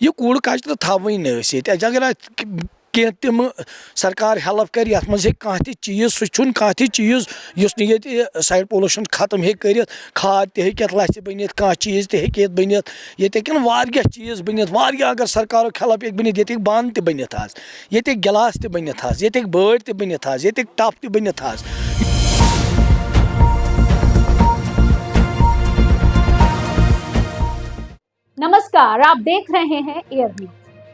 यह कूड़ कचर थवन अगर कह तम सरकार हेल्प कर ये कह चीज़ सह कह चीज़ ये साइड पोल्यूशन खत्म हे कर खाद तक लस बन कह चीज़ तक बन ये चीज़ बन अगर सरकार हेल्प बन ये बान बन ये गिलास बन ये बड़ बन ये टप बन नमस्कार, आप देख रहे हैं एयर न्यूज।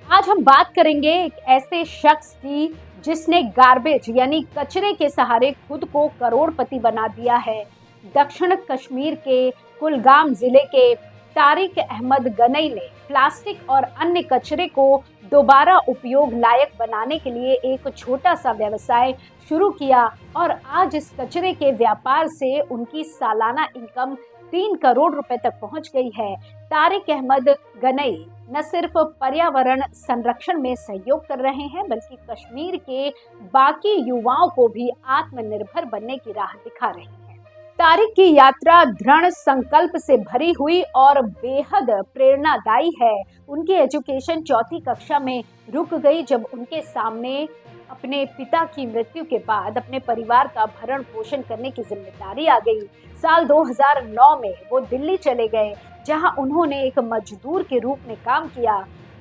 आज हम बात करेंगे एक ऐसे शख्स की जिसने गार्बेज यानी कचरे के सहारे खुद को करोड़पति बना दिया है। दक्षिण कश्मीर के कुलगाम जिले के तारिक अहमद गनई ने प्लास्टिक और अन्य कचरे को दोबारा उपयोग लायक बनाने के लिए एक छोटा सा व्यवसाय शुरू किया और आज इस कचरे के व्यापार से उनकी सालाना इनकम 3 करोड़ रुपए तक पहुंच गई है। तारिक अहमद गनई न सिर्फ पर्यावरण संरक्षण में सहयोग कर रहे हैं बल्कि कश्मीर के बाकी युवाओं को भी आत्मनिर्भर बनने की राह दिखा रहे हैं। तारिक की यात्रा दृढ़ संकल्प से भरी हुई और बेहद प्रेरणादायी है। उनकी एजुकेशन 4वीं कक्षा में रुक गई जब उनके सामने अपने पिता की मृत्यु के बाद अपने परिवार का भरण पोषण करने की जिम्मेदारी आ गई। साल 2009 में वो दिल्ली चले गए जहां उन्होंने एक मजदूर के रूप में काम किया।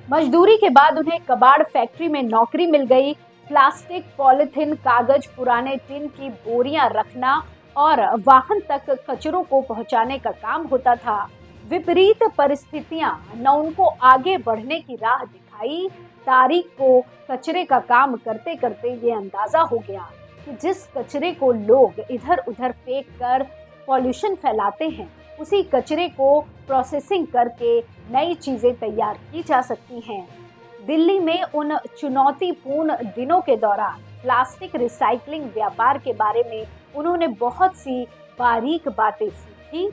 मजदूरी के बाद उन्हें कबाड़ फैक्ट्री में नौकरी मिल गई। प्लास्टिक, पॉलिथीन, कागज, पुराने टिन की बोरियां रखना और वाहन तक कचरों को पहुंचाने का काम होता था। विपरीत परिस्थितियां न उनको आगे बढ़ने की राह दिखाई। तारिक को कचरे का काम करते करते ये अंदाजा हो गया कि जिस कचरे को लोग इधर उधर फेंक कर पॉल्यूशन फैलाते हैं, उसी कचरे को प्रोसेसिंग करके नई चीजें तैयार की जा सकती हैं। दिल्ली में उन चुनौतीपूर्ण दिनों के दौरान प्लास्टिक रिसाइकलिंग व्यापार के बारे में उन्होंने बहुत सी बारीक बातें सीखी।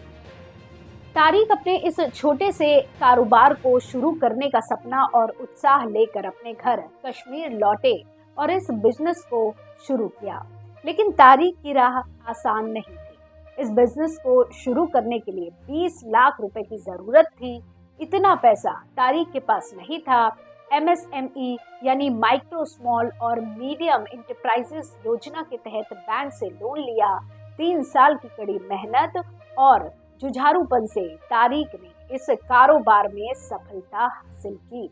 तारिक अपने इस छोटे से कारोबार को शुरू करने का सपना और उत्साह लेकर अपने घर कश्मीर लौटे और इस बिजनेस को शुरू किया। लेकिन तारिक की राह आसान नहीं थी। इस बिजनेस को शुरू करने के लिए 20 लाख रुपए की जरूरत थी। इतना पैसा तारिक के पास नहीं था। MSME यानी माइक्रो, स्मॉल और मीडियम इंटरप्राइजेस योजना के तहत बैंक से लोन लिया। 3 साल की कड़ी मेहनत और जुझारूपन से तारिक ने इस कारोबार में सफलता हासिल की।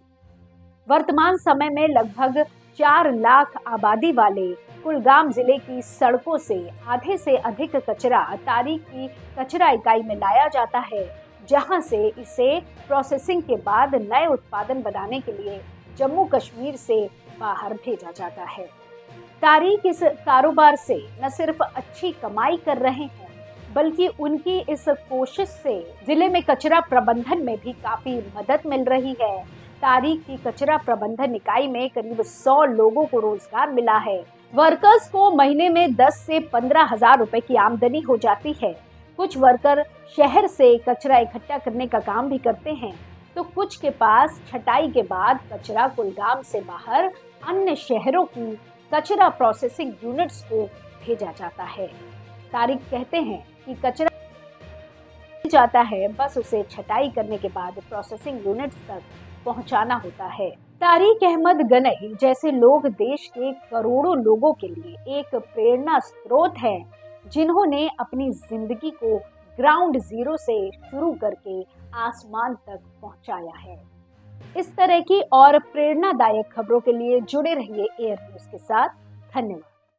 वर्तमान समय में लगभग 4 लाख आबादी वाले कुलगाम जिले की सड़कों से आधे से अधिक कचरा तारिक की कचरा इकाई में लाया जाता है, जहां से इसे प्रोसेसिंग के बाद नए उत्पादन बनाने के लिए जम्मू कश्मीर से बाहर भेजा जाता है। तारिक इस कारोबार से न सिर्फ अच्छी कमाई कर रहे हैं बल्कि उनकी इस कोशिश से जिले में कचरा प्रबंधन में भी काफी मदद मिल रही है। तारिक की कचरा प्रबंधन इकाई में करीब 100 लोगों को रोजगार मिला है। वर्कर्स को महीने में 10 से 15 हजार रुपए की आमदनी हो जाती है। कुछ वर्कर शहर से कचरा इकट्ठा करने का काम भी करते हैं, तो कुछ के पास छटाई के बाद कचरा कुलगाम से बाहर अन्य शहरों की कचरा प्रोसेसिंग यूनिट्स को भेजा जाता है। तारिक कहते हैं कि कचरा जाता है, बस उसे छटाई करने के बाद प्रोसेसिंग यूनिट्स तक पहुंचाना होता है। तारिक अहमद गनई जैसे लोग देश के करोड़ों लोगों के लिए एक प्रेरणा स्रोत है, जिन्होंने अपनी जिंदगी को ग्राउंड जीरो से शुरू करके आसमान तक पहुंचाया है। इस तरह की और प्रेरणादायक खबरों के लिए जुड़े रहिए एयर न्यूज के साथ। धन्यवाद।